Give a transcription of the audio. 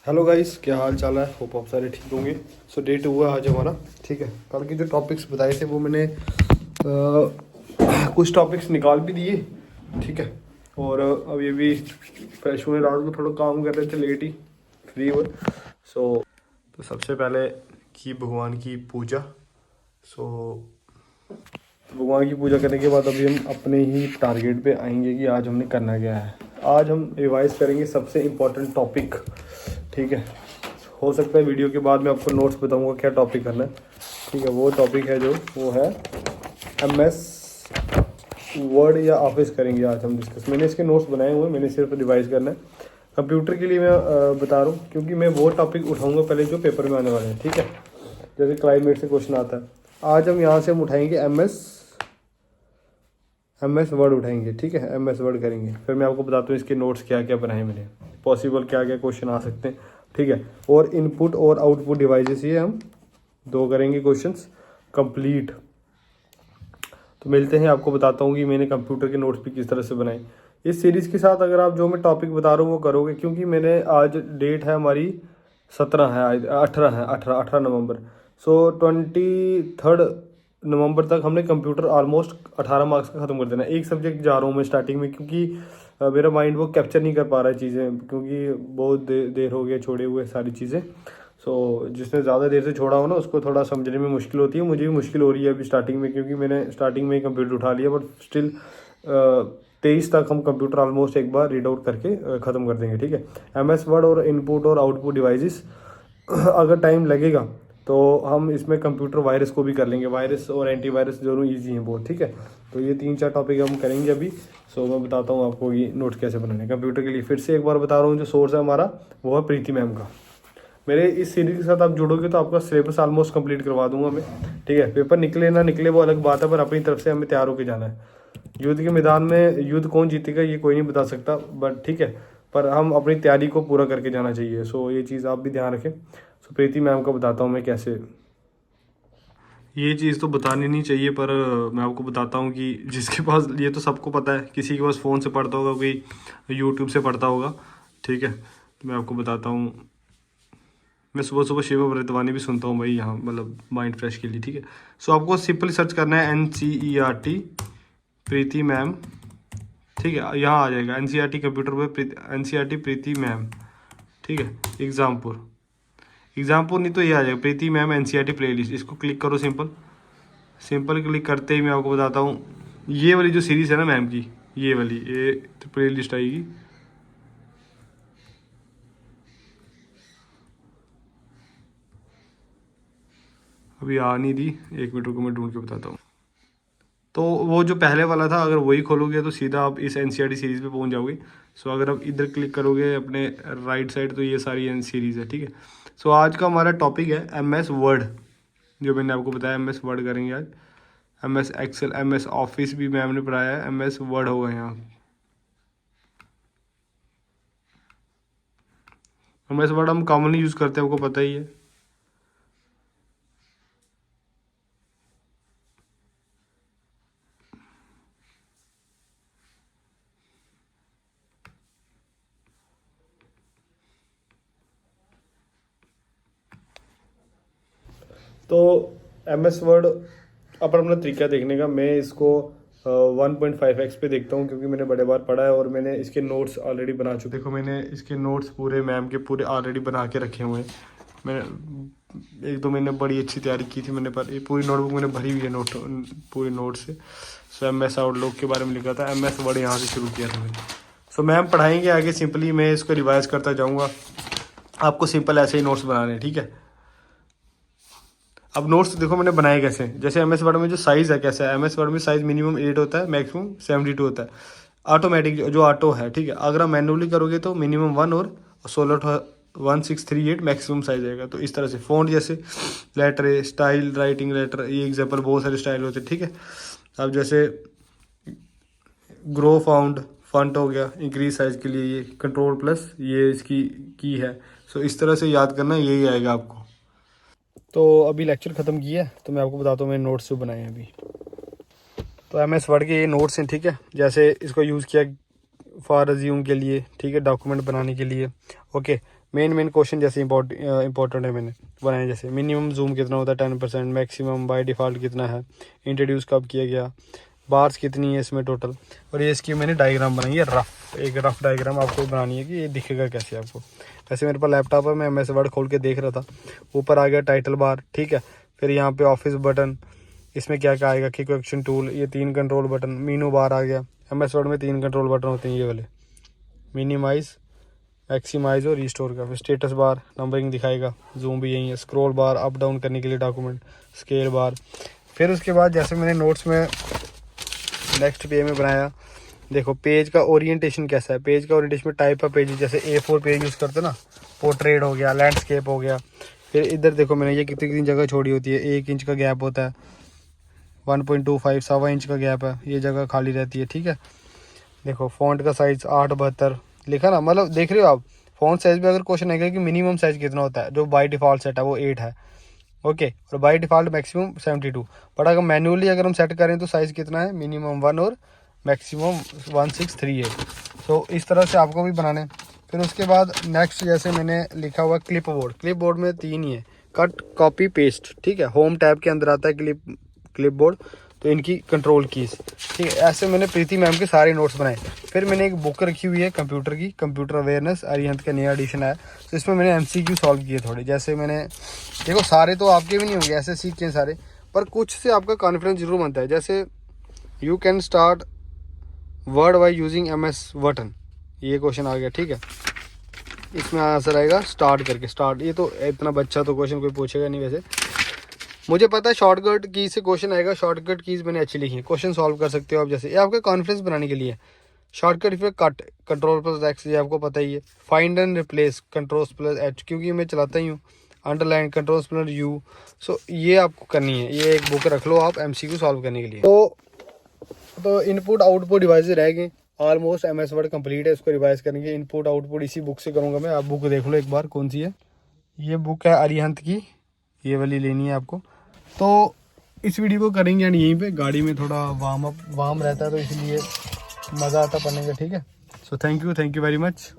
Hello guys, क्या हाल चाल है। होप आप सारे ठीक होंगे। सो डेट हुआ आज हमारा, ठीक है। कल के जो टॉपिक्स बताए थे वो मैंने कुछ टॉपिक्स निकाल भी दिए, ठीक है। और अभी अभी फ्रेश हुए, रात को थोड़ा काम कर रहे थे, लेट ही फ्री हुए। तो सबसे पहले की भगवान की पूजा। सो भगवान की पूजा करने के बाद अभी हम अपने ही टारगेट पे आएंगे कि आज हमने करना क्या है। आज हम रिवाइज करेंगे सबसे इम्पोर्टेंट टॉपिक, ठीक है। हो सकता है वीडियो के बाद मैं आपको नोट्स बताऊंगा क्या टॉपिक करना है, ठीक है। वो टॉपिक है जो वो है MS वर्ड या ऑफिस करेंगे आज हम डिस्कस। मैंने इसके नोट्स बनाए हुए हैं, मैंने सिर्फ रिवाइज करना है। कंप्यूटर के लिए मैं बता रहा हूँ क्योंकि मैं वो टॉपिक उठाऊंगा पहले जो पेपर में आने वाले हैं, ठीक है। जैसे क्लाइमेट से क्वेश्चन आता है, आज हम यहाँ से हम उठाएंगे MS वर्ड उठाएंगे, ठीक है। MS वर्ड करेंगे, फिर मैं आपको बताता हूँ इसके नोट्स क्या क्या बनाए मैंने, पॉसिबल क्या क्या क्वेश्चन आ सकते हैं, ठीक है। और इनपुट और आउटपुट डिवाइसेस, ये हम 2 करेंगे क्वेश्चंस कंप्लीट। तो मिलते हैं, आपको बताता हूँ कि मैंने कंप्यूटर के नोट्स भी किस तरह से बनाए। इस सीरीज़ के साथ अगर आप जो मैं टॉपिक बता रहा हूँ वो करोगे, क्योंकि मैंने आज डेट है हमारी 17 है, 18 है, 18 नवंबर। सो 23 नवंबर तक हमने कंप्यूटर ऑलमोस्ट 18 मार्क्स का ख़त्म कर देना है। एक सब्जेक्ट जा रहा हूँ मैं स्टार्टिंग में, क्योंकि मेरा माइंड वो कैप्चर नहीं कर पा रहा है चीज़ें, क्योंकि बहुत देर हो गया छोड़े हुए सारी चीज़ें। सो जिसने ज़्यादा देर से छोड़ा हो ना, उसको थोड़ा समझने में मुश्किल होती है। मुझे भी मुश्किल हो रही है अभी स्टार्टिंग में, क्योंकि मैंने स्टार्टिंग में ही कंप्यूटर उठा लिया, बट स्टिल 23 तक हम कंप्यूटर ऑलमोस्ट एक बार रीड आउट करके ख़त्म कर देंगे, ठीक है। MS वर्ड और इनपुट और आउटपुट डिवाइसेस अगर टाइम लगेगा तो हम इसमें कंप्यूटर वायरस को भी कर लेंगे। वायरस और एंटीवायरस दोनों ईजी हैं बहुत, ठीक है। तो ये 3-4 टॉपिक हम करेंगे अभी। सो मैं बताता हूँ आपको ये नोट्स कैसे बनाने हैं कंप्यूटर के लिए। फिर से एक बार बता रहा हूँ, जो सोर्स है हमारा वो है प्रीति मैम का। मेरे इस सीरीज के साथ आप जुड़ोगे तो आपका सिलेबस ऑलमोस्ट कंप्लीट करवा दूंगा मैं, ठीक है। पेपर निकले ना निकले वो अलग बात है, पर अपनी तरफ से हमें तैयार होकर जाना है। युद्ध के मैदान में युद्ध कौन जीतेगा ये कोई नहीं बता सकता, बट ठीक है, पर हम अपनी तैयारी को पूरा करके जाना चाहिए। सो ये चीज़ आप भी ध्यान रखें। सो प्रीति मैम का बताता हूँ मैं कैसे। ये चीज़ तो बतानी नहीं चाहिए, पर मैं आपको बताता हूँ कि जिसके पास, ये तो सबको पता है, किसी के पास फ़ोन से पढ़ता होगा, कोई यूट्यूब से पढ़ता होगा, ठीक है। तो मैं आपको बताता हूँ, मैं सुबह सुबह शिव व्रतवानी भी सुनता हूँ भाई, यहाँ मतलब माइंड फ्रेश के लिए, ठीक है। सो आपको सिंपली सर्च करना है NCERT प्रीति मैम, ठीक है। यहाँ आ जाएगा NCERT कंप्यूटर पर NCERT प्रीति मैम, ठीक है। एग्जाम्पल नहीं तो ये आ जाएगा प्रीति मैम NCERT प्लेलिस्ट। इसको क्लिक करो, सिंपल क्लिक करते ही मैं आपको बताता हूँ, ये वाली जो सीरीज़ है ना मैम की, ये वाली ये तो प्ले लिस्ट आएगी। अभी आ नहीं दी, 1 मिनट को मैं ढूंढ के बताता हूँ। तो वो जो पहले वाला था, अगर वही खोलोगे तो सीधा आप इस NCERT सीरीज़ पे पहुंच जाओगे। सो अगर आप इधर क्लिक करोगे अपने राइट साइड, तो ये सारी एन सीरीज़ है, ठीक है। सो आज का हमारा टॉपिक है MS वर्ड, जो मैंने आपको बताया MS वर्ड करेंगे आज। MS एक्सेल, MS ऑफिस भी मैम ने पढ़ाया है, MS वर्ड होगा यहाँ। MS वर्ड हम कॉमनली यूज़ करते हैं, आपको पता ही है। तो MS वर्ड अपन अपना तरीका देखने का, मैं इसको 1.5x पे देखता हूँ, क्योंकि मैंने बड़े बार पढ़ा है और मैंने इसके नोट्स ऑलरेडी बना चुके। देखो मैंने इसके नोट्स पूरे मैम के पूरे ऑलरेडी बना के रखे हुए हैं। मैंने 1-2 महीने बड़ी अच्छी तैयारी की थी मैंने, पर ये पूरी नोटबुक मैंने भरी हुई है पूरी नोट से। सो MS आउटलुक के बारे में लिखा था, MS वर्ड यहाँ से शुरू किया था मैंने। सो मैम पढ़ाएंगे आगे, सिंपली मैं इसको रिवाइज करता जाऊँगा। आपको सिंपल ऐसे ही नोट्स बनाने हैं, ठीक है। अब नोट्स देखो मैंने बनाए कैसे, जैसे MS वर्ड में जो साइज़ है कैसा है। MS वर्ड में साइज़ मिनिमम 8 होता है, मैक्सिमम 72 होता है। ऑटोमेटिक जो ऑटो है, ठीक है। अगर आप मैनुअली करोगे तो मिनिमम 1 और 16:1638 मैक्सिमम साइज आएगा। तो इस तरह से फ़ॉन्ट, जैसे लेटर स्टाइल, राइटिंग लेटर, ये एग्जाम्पल बहुत सारे स्टाइल होते हैं, ठीक है। अब जैसे ग्रो फाउंड फंट हो गया, इंक्रीज साइज के लिए ये Ctrl+ ये इसकी की है। सो इस तरह से याद करना, यही आएगा आपको। तो अभी लेक्चर ख़त्म किया, तो मैं आपको बताता हूँ मैंने नोट्स जो बनाए हैं अभी। तो MS वर्ड के ये नोट्स हैं, ठीक है। जैसे इसको यूज़ किया फॉर रिज्यूम के लिए, ठीक है, डॉक्यूमेंट बनाने के लिए, ओके। मेन क्वेश्चन जैसे इंपॉर्टेंट है मैंने बनाए, जैसे मिनिमम जूम कितना होता है 10%, मैक्सिमम बाय डिफ़ॉल्ट कितना है, इंट्रोड्यूस कब किया गया, बार्स कितनी है इसमें टोटल। और ये इसकी मैंने डायग्राम बनाई है, एक रफ डायग्राम आपको बनानी है कि ये दिखेगा कैसे आपको। वैसे मेरे पास लैपटॉप है, मैं MS वर्ड खोल के देख रहा था। ऊपर आ गया टाइटल बार, ठीक है। फिर यहाँ पे ऑफिस बटन, इसमें क्या क्या आएगा, क्विक एक्शन टूल, ये 3 कंट्रोल बटन, मीनू बार आ गया। MS वर्ड में 3 कंट्रोल बटन होते हैं ये वाले, मिनिमाइज, मैक्सिमाइज और रिस्टोर का। फिर स्टेटस बार नंबरिंग दिखाएगा, जूम भी यही है। स्क्रॉल बार अप डाउन करने के लिए डॉक्यूमेंट, स्केल बार। फिर उसके बाद जैसे मैंने नोट्स में नेक्स्ट पेज में बनाया, देखो पेज का ओरिएंटेशन कैसा है। पेज का ओरिएंटेशन में टाइप ऑफ पेज, जैसे A4 पेज यूज़ करते ना, पोर्ट्रेट हो गया, लैंडस्केप हो गया। फिर इधर देखो मैंने ये कितनी कितनी जगह छोड़ी होती है, 1 इंच का गैप होता है, 1.25 सवा इंच का गैप है, ये जगह खाली रहती है, ठीक है। देखो फ़ॉन्ट का साइज़ 8/72 लिखा ना, मतलब देख रहे हो आप। फ़ॉन्ट साइज़ भी अगर क्वेश्चन आएगा कि मिनिमम साइज़ कितना होता है, जो बाय डिफ़ॉल्ट सेट है वो 8 है, ओके। और बाय डिफ़ॉल्ट मैक्सिमम 72। बट अगर मैन्युअली अगर हम सेट करें तो साइज़ कितना है, मिनिमम 1 और मैक्सिमम 1638। तो इस तरह से आपको भी बनाने। फिर उसके बाद नेक्स्ट जैसे मैंने लिखा हुआ क्लिप बोर्ड में 3 ही है, कट, कॉपी, पेस्ट, ठीक है। होम टैब के अंदर आता है क्लिप बोर्ड, तो इनकी कंट्रोल कीज, ठीक है। ऐसे मैंने प्रीति मैम के सारे नोट्स बनाए। फिर मैंने एक बुक रखी हुई है कंप्यूटर की, कंप्यूटर अवेयरनेस, अरिहंत का नया एडिशन आया, तो इसमें मैंने MCQ सॉल्व किए थोड़े। जैसे मैंने, देखो सारे तो आपके भी नहीं होंगे ऐसे सीख के सारे, पर कुछ से आपका कॉन्फिडेंस जरूर बनता है। जैसे you can start word by using MS button, ये क्वेश्चन आ गया, ठीक है। इसमें आंसर आएगा स्टार्ट करके, स्टार्ट। ये तो इतना बच्चा तो क्वेश्चन कोई पूछेगा नहीं, वैसे मुझे पता है शॉर्टकट की से क्वेश्चन आएगा। शॉर्टकट कीज मैंने अच्छी लिखी है, क्वेश्चन सॉल्व कर सकते हो आप। जैसे ये आपका कॉन्फिडेंस बनाने के लिए। शॉर्टकट फिर कट, Ctrl+X, ये आपको पता ही है। फाइंड एंड रिप्लेस, Ctrl+H, क्योंकि मैं चलाता ही हूँ। Underline, Ctrl+U। सो ये आपको करनी है, ये एक बुक रख लो आप MCQ सॉल्व करने के लिए। तो इनपुट आउटपुट डिवाइस रह गए ऑलमोस्ट। MS वर्ड कंप्लीट है, इसको रिवाइज करेंगे। इनपुट आउटपुट इसी बुक से करूँगा मैं। आप बुक देख लो एक बार कौन सी है। ये बुक है अरिहंत की, ये वाली लेनी है आपको। तो इस वीडियो को करेंगे एंड यहीं पे। गाड़ी में थोड़ा वार्म रहता है तो इसलिए मज़ा आता पढ़ने का, ठीक है। So thank you very much.